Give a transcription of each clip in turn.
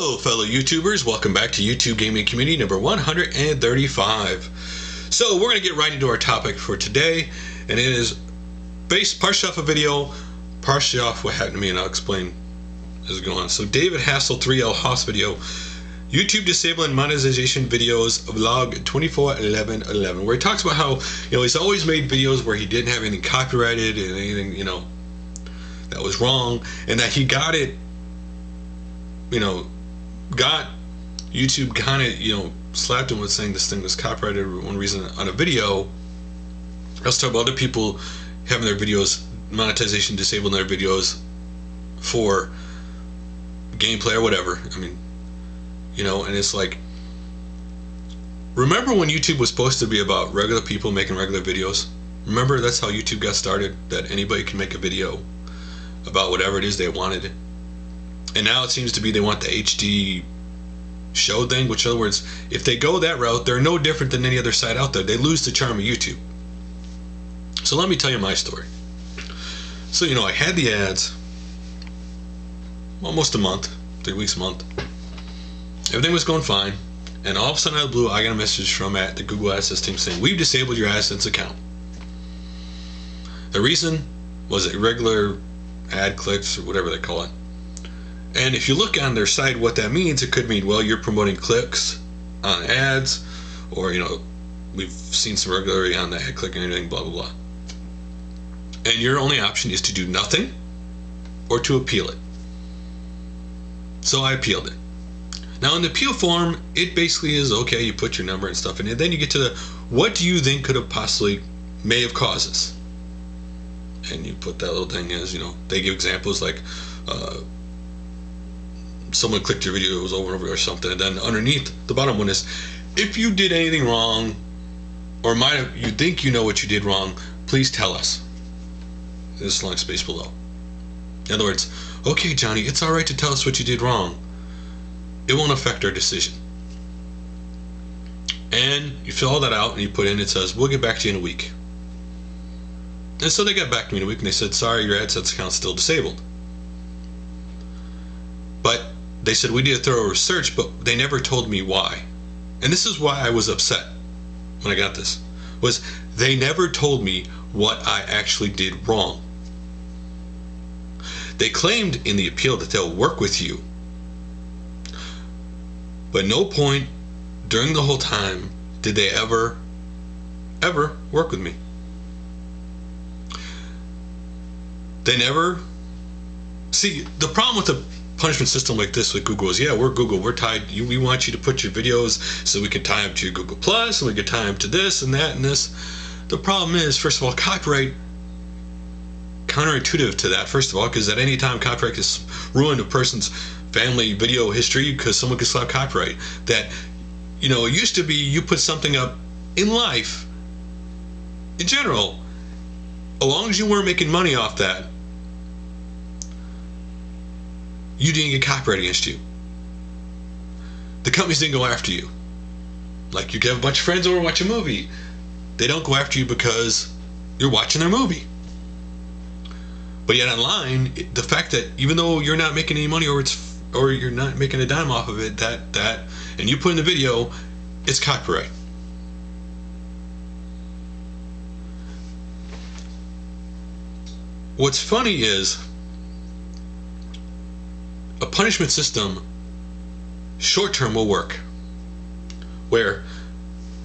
Hello fellow YouTubers, welcome back to YouTube Gaming Community number 135. So we're going to get right into our topic for today, and it is based partially off a video, partially off what happened to me, and I'll explain as we go on. So David Hassel 3L Haas video, YouTube disabling monetization videos, vlog 24/11/11, where he talks about how, he's always made videos where he didn't have anything copyrighted and anything, that was wrong, and that he got it, got YouTube kind of, slapped him with saying this thing was copyrighted for one reason on a video. Let's talk about other people having their videos, monetization disabled their videos for gameplay or whatever. I mean, and it's like, remember when YouTube was supposed to be about regular people making regular videos? Remember, that's how YouTube got started, that anybody can make a video about whatever it is they wanted. And now it seems to be they want the HD show thing, which in other words, if they go that route, they're no different than any other site out there. They lose the charm of YouTube. So let me tell you my story. So, I had the ads almost a month, 3 weeks a month. Everything was going fine, and all of a sudden out of the blue, I got a message from the Google AdSense team saying, we've disabled your AdSense account. The reason was irregular ad clicks, or whatever they call it. And if you look on their site, what that means, it could mean, well, you're promoting clicks on ads, or, we've seen some regularity on the ad click and everything, blah, blah, blah. And your only option is to do nothing or to appeal it. So I appealed it. Now in the appeal form, it basically is, okay, you put your number and stuff in it, and then you get to the, what do you think could have possibly, may have caused this? And you put that little thing as, they give examples like, someone clicked your video, it was over and over or something, and then underneath the bottom one is, if you did anything wrong, or you think you know what you did wrong, please tell us. This long space below. In other words, okay Johnny, it's alright to tell us what you did wrong. It won't affect our decision. And you fill all that out and you put in, it says, we'll get back to you in a week. And so they got back to me in a week and they said, sorry, your AdSense account's still disabled. But they said, we did a thorough research, but they never told me why. And this is why I was upset when I got this, was they never told me what I actually did wrong. They claimed in the appeal that they'll work with you, but no point during the whole time did they ever work with me. They never, see, the problem with a punishment system like this with Google is, yeah, we're Google, we're tied, we want you to put your videos so we can tie them to your Google Plus, and we can tie them to this and that and this. The problem is, first of all, copyright, counterintuitive to that, first of all, because at any time copyright can ruin a person's family video history because someone could slap copyright. That, it used to be you put something up in life, in general, as long as you weren't making money off that, you didn't get copyright against you. The companies didn't go after you. Like, you could have a bunch of friends over and watch a movie. They don't go after you because you're watching their movie. But yet online, the fact that even though you're not making any money or you're not making a dime off of it, and you put in the video, it's copyright. What's funny is, a punishment system short term will work, where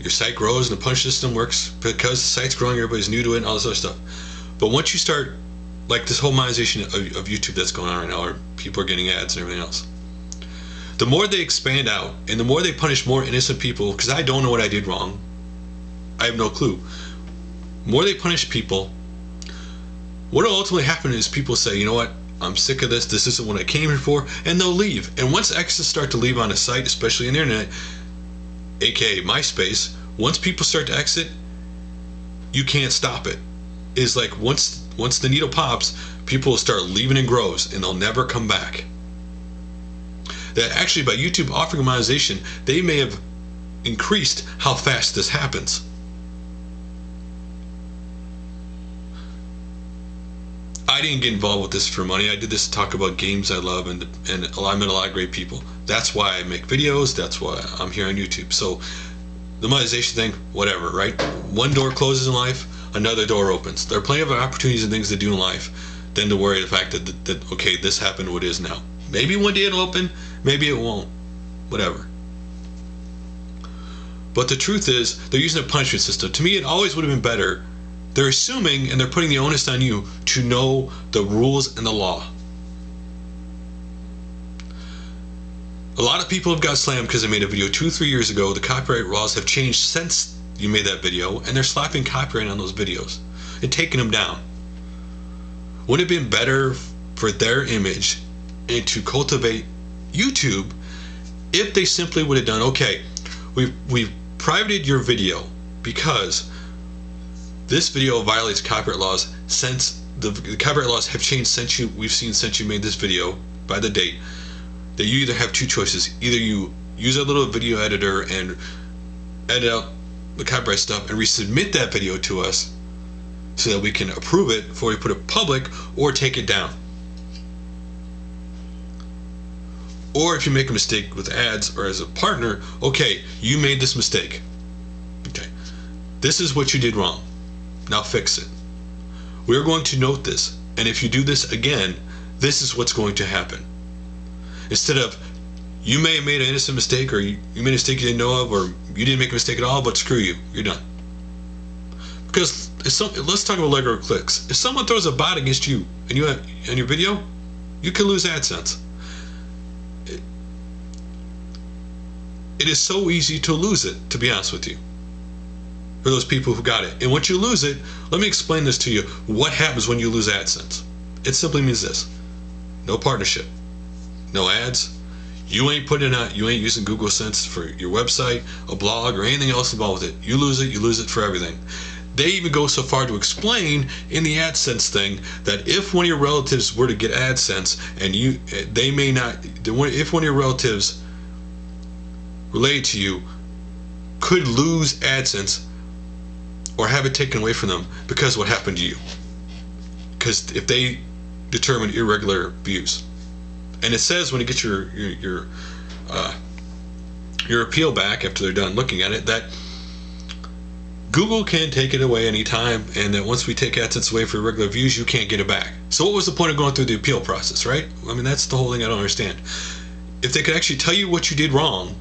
your site grows and the punishment system works because the site's growing, everybody's new to it and all this other stuff. But once you start, like this whole monetization of YouTube that's going on right now, where people are getting ads and everything else, the more they expand out and the more they punish more innocent people, because I don't know what I did wrong, I have no clue, the more they punish people, what will ultimately happen is people say, you know what, I'm sick of this, this isn't what I came here for, and they'll leave. And once exes start to leave on a site, especially on the internet, aka MySpace, once people start to exit, you can't stop it. It's like once the needle pops, people will start leaving in groves and they'll never come back. That actually, by YouTube offering monetization, they may have increased how fast this happens. I didn't get involved with this for money. I did this to talk about games I love, and I met a lot of great people. That's why I make videos. That's why I'm here on YouTube. So the monetization thing, whatever, right? One door closes in life, another door opens. There are plenty of opportunities and things to do in life than to worry the fact that okay, this happened, what is now. Maybe one day it'll open, maybe it won't, whatever. But the truth is, they're using a punishment system. To me, it always would have been better. They're assuming and they're putting the onus on you to know the rules and the law. A lot of people have got slammed because they made a video 2-3 years ago. The copyright laws have changed since you made that video, and they're slapping copyright on those videos and taking them down. Wouldn't it have been better for their image and to cultivate YouTube if they simply would have done, okay, we've privated your video because this video violates copyright laws since the copyright laws have changed since we've seen since you made this video by the date. That you either have two choices. Either you use a little video editor and edit out the copyright stuff and resubmit that video to us so that we can approve it before we put it public, or take it down. Or if you make a mistake with ads or as a partner, okay, you made this mistake. Okay, this is what you did wrong. Now fix it. We're going to note this, and if you do this again, this is what's going to happen. Instead of, you may have made an innocent mistake, or you made a mistake you didn't know of, or you didn't make a mistake at all, but screw you, you're done. Because let's talk about Lego clicks. If someone throws a bot against you and you have in your video, you can lose AdSense. It is so easy to lose it, to be honest with you, for those people who got it. And once you lose it, let me explain this to you. What happens when you lose AdSense? It simply means this: no partnership, no ads. You ain't putting it out. You ain't using Google Sense for your website, a blog, or anything else involved with it. You lose it for everything. They even go so far to explain in the AdSense thing that if one of your relatives were to get AdSense and they may not, if one of your relatives related to you could lose AdSense or have it taken away from them because of what happened to you. Because if they determine irregular views. And it says when you get your appeal back after they're done looking at it, that Google can take it away anytime, and that once we take AdSense away for irregular views, you can't get it back. So what was the point of going through the appeal process, right? I mean, that's the whole thing I don't understand. If they could actually tell you what you did wrong,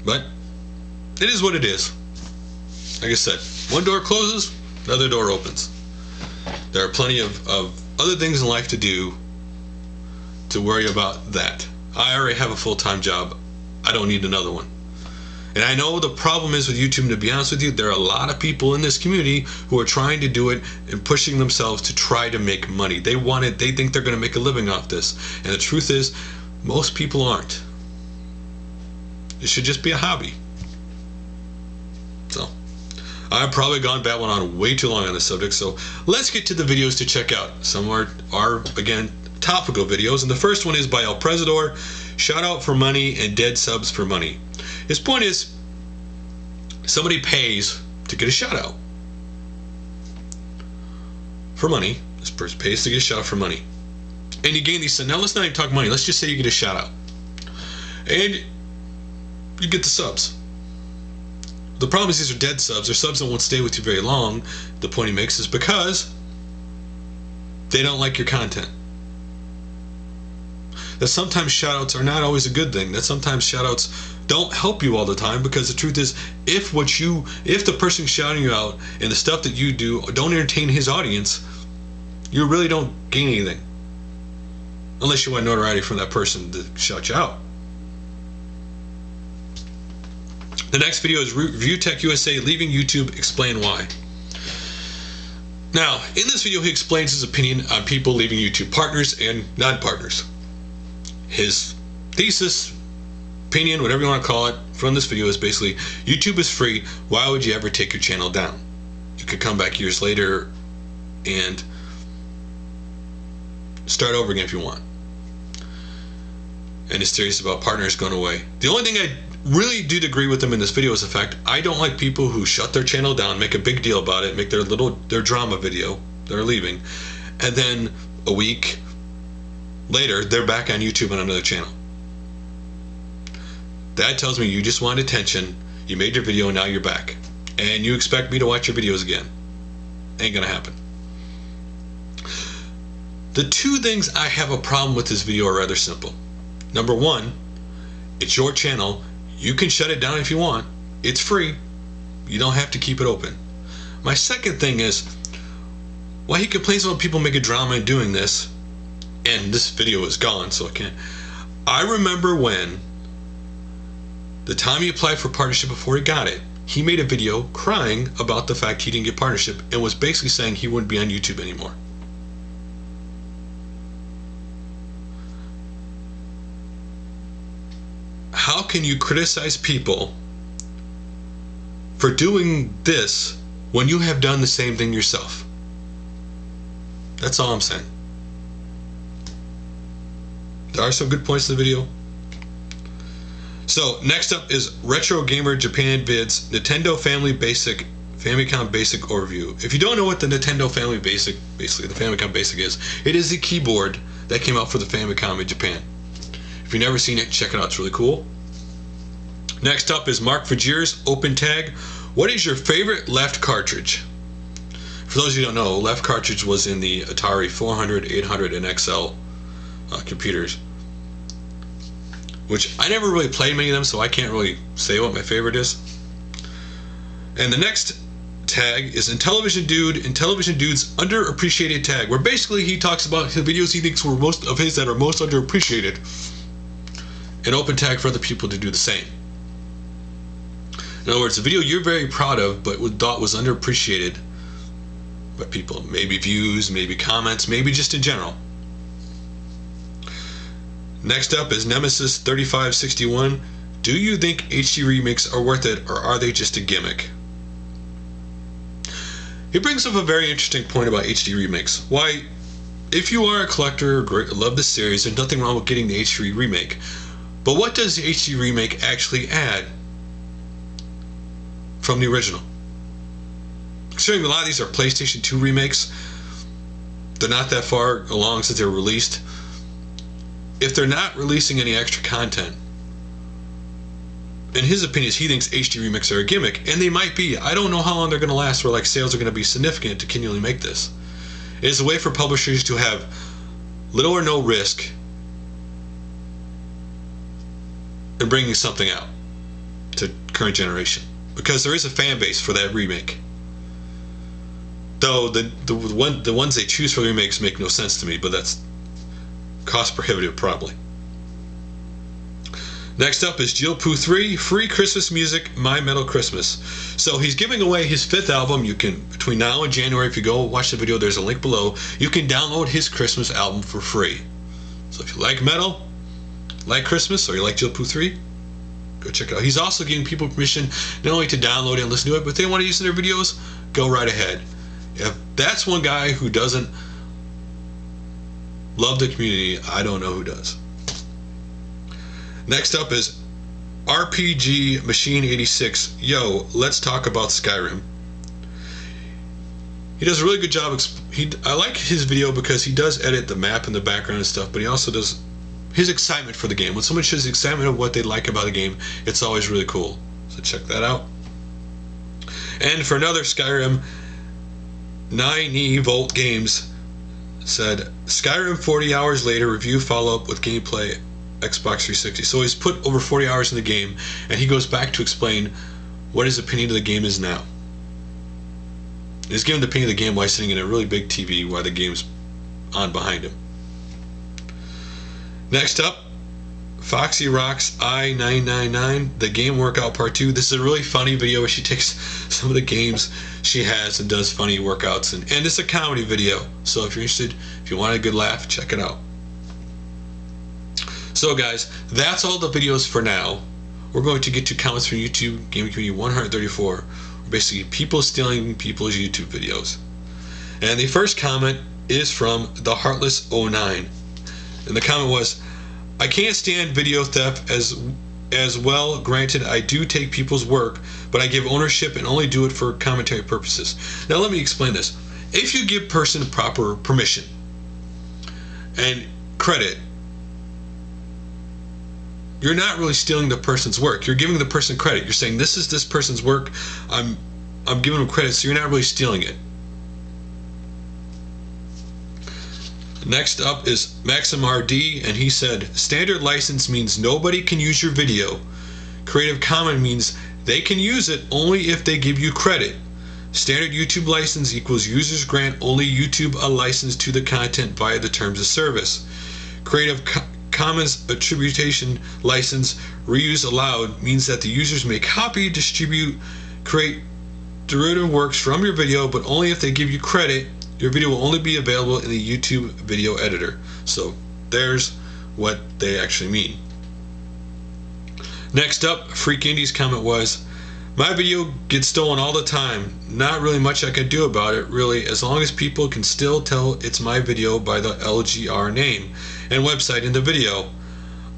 but it is what it is. Like I said, one door closes, another door opens. There are plenty of other things in life to do to worry about that. I already have a full-time job. I don't need another one. And I know the problem is with YouTube, and to be honest with you, there are a lot of people in this community who are trying to do it and pushing themselves to try to make money. They want it, they think they're going to make a living off this. And the truth is, most people aren't. It should just be a hobby. So, I've probably gone babbling on way too long on this subject, so let's get to the videos to check out. Some are again, topical videos, and the first one is by ELPRESADOR, Shout Out for Money and Dead Subs for Money. His point is, somebody pays to get a shout out for money. This person pays to get a shout out for money, and you gain these. Now let's not even talk money. Let's just say you get a shout out, and you get the subs. The problem is these are dead subs, or subs that won't stay with you very long. The point he makes is because they don't like your content. That sometimes shoutouts are not always a good thing. That sometimes shoutouts don't help you all the time, because the truth is, if the person shouting you out and the stuff that you do don't entertain his audience, you really don't gain anything. Unless you want notoriety from that person to shout you out. The next video is ReviewTechUSA leaving YouTube, explain why. Now, in this video he explains his opinion on people leaving YouTube, partners and non-partners. His thesis, opinion, whatever you want to call it, from this video is basically, YouTube is free, why would you ever take your channel down? You could come back years later and start over again if you want. and his theories about partners going away. The only thing I really did agree with him in this video is the fact I don't like people who shut their channel down, make a big deal about it, make their drama video, they're leaving, and then a week later they're back on YouTube on another channel. That tells me you just want attention, you made your video, now you're back, and you expect me to watch your videos again. Ain't gonna happen. The two things I have a problem with this video are rather simple. Number one, it's your channel. You can shut it down if you want. It's free. You don't have to keep it open. My second thing is, why he complains about people making drama in doing this, and this video is gone, so I can't. I remember when, the time he applied for partnership before he got it, he made a video crying about the fact he didn't get partnership and was basically saying he wouldn't be on YouTube anymore. How can you criticize people for doing this when you have done the same thing yourself? That's all I'm saying. There are some good points in the video. So next up is RetroGamerJapanVids Nintendo Family Basic Famicom Basic Overview. If you don't know what the Nintendo Family Basic, basically the Famicom Basic is, it is the keyboard that came out for the Famicom in Japan. If you've never seen it, check it out. It's really cool. Next up is MarkVergeer's Open TAG. What is your favorite LEFT cartridge? For those of you who don't know, LEFT cartridge was in the Atari 400, 800, and XL computers, which I never really played many of them, so I can't really say what my favorite is. And the next tag is IntellivisionDude, IntellivisionDude's underappreciated tag, where basically he talks about the videos he thinks were most of his that are most underappreciated. An open tag for other people to do the same. In other words, a video you're very proud of but thought was underappreciated by people. Maybe views, maybe comments, maybe just in general. Next up is Nemesis3561. Do you think HD remakes are worth it, or are they just a gimmick? He brings up a very interesting point about HD remakes. Why, if you are a collector or love the series, there's nothing wrong with getting the HD remake. But what does the HD remake actually add from the original? Considering a lot of these are PlayStation 2 remakes, they're not that far along since they were released. If they're not releasing any extra content, in his opinion, he thinks HD remakes are a gimmick, and they might be. I don't know how long they're going to last, where like sales are going to be significant to continually make this. It is a way for publishers to have little or no risk in bringing something out to current generation, because there is a fan base for that remake. Though the ones they choose for the remakes make no sense to me, but that's cost prohibitive probably. Next up is JillPooThree, free Christmas music, My Metal Christmas. So he's giving away his 5th album. You can, between now and January, if you go watch the video, there's a link below, you can download his Christmas album for free. So if you like metal, like Christmas, or you like JillPooThree, go check it out. He's also giving people permission not only to download it and listen to it, but if they want to use it in their videos, go right ahead. If that's one guy who doesn't love the community, I don't know who does. Next up is RPGMachine86 Yo, let's talk about Skyrim. He does a really good job. I like his video because he does edit the map in the background and stuff, but he also does his excitement for the game. When someone shows excitement of what they like about the game, it's always really cool. So check that out. And for another Skyrim, NyneVoltGames said, Skyrim 40 hours later, review follow-up with gameplay Xbox 360. So he's put over 40 hours in the game, and he goes back to explain what his opinion of the game is now. He's given the opinion of the game while sitting in a really big TV while the game's on behind him. Next up, Foxy Rocks I999, the game workout part 2. This is a really funny video where she takes some of the games she has and does funny workouts, and it's a comedy video. So if you're interested, if you want a good laugh, check it out. So guys, that's all the videos for now. We're going to get to comments from YouTube Gaming Community 134. Basically, people stealing people's YouTube videos. And the first comment is from the Heartless09. And the comment was, I can't stand video theft as well. Granted, I do take people's work, but I give ownership and only do it for commentary purposes. Now let me explain this. If you give person proper permission and credit, you're not really stealing the person's work. You're giving the person credit. You're saying, this is this person's work. I'm giving them credit, so you're not really stealing it. Next up is MaximRD, and he said, standard license means nobody can use your video. Creative Commons means they can use it only if they give you credit. Standard YouTube license equals users grant only YouTube a license to the content via the terms of service. Creative Commons attribution license, reuse allowed, means that the users may copy, distribute, create derivative works from your video, but only if they give you credit. Your video will only be available in the YouTube video editor. So there's what they actually mean. Next up, Freak Indie's comment was, my video gets stolen all the time. Not really much I can do about it, really, as long as people can still tell it's my video by the LGR name and website in the video.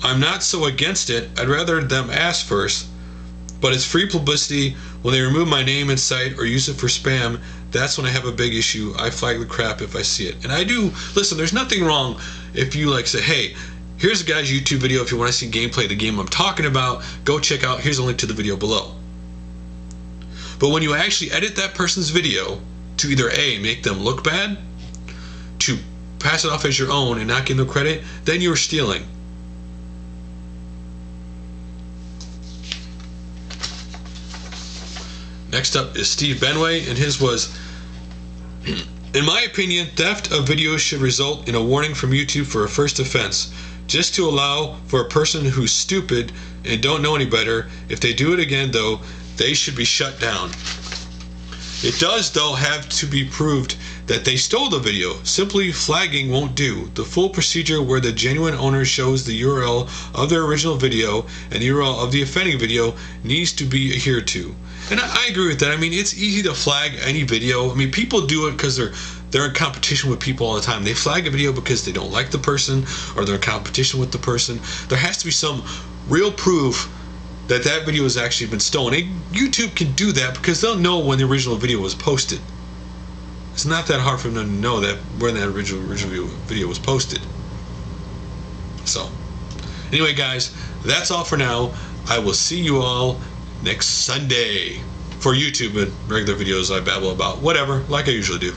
I'm not so against it. I'd rather them ask first. But it's free publicity. When they remove my name and site or use it for spam, that's when I have a big issue. I flag the crap if I see it. And I do, listen, there's nothing wrong if you like say, hey, here's a guy's YouTube video. If you want to see gameplay of the game I'm talking about, go check out, here's a link to the video below. But when you actually edit that person's video to either A, make them look bad, to pass it off as your own and not give them credit, then you're stealing. Next up is Steve Benway, and his was, in my opinion, theft of videos should result in a warning from YouTube for a first offense, just to allow for a person who's stupid and don't know any better. If they do it again, though, they should be shut down. It does, though, have to be proved that they stole the video. Simply flagging won't do. The full procedure where the genuine owner shows the URL of their original video and the URL of the offending video needs to be adhered to. And I agree with that. I mean, it's easy to flag any video. I mean, people do it because they're in competition with people all the time. They flag a video because they don't like the person or they're in competition with the person. There has to be some real proof that that video has actually been stolen. And YouTube can do that because they'll know when the original video was posted. It's not that hard for them to know that when that original video was posted. So, anyway, guys, that's all for now. I will see you all next Sunday for YouTube and regular videos I babble about, whatever, like I usually do.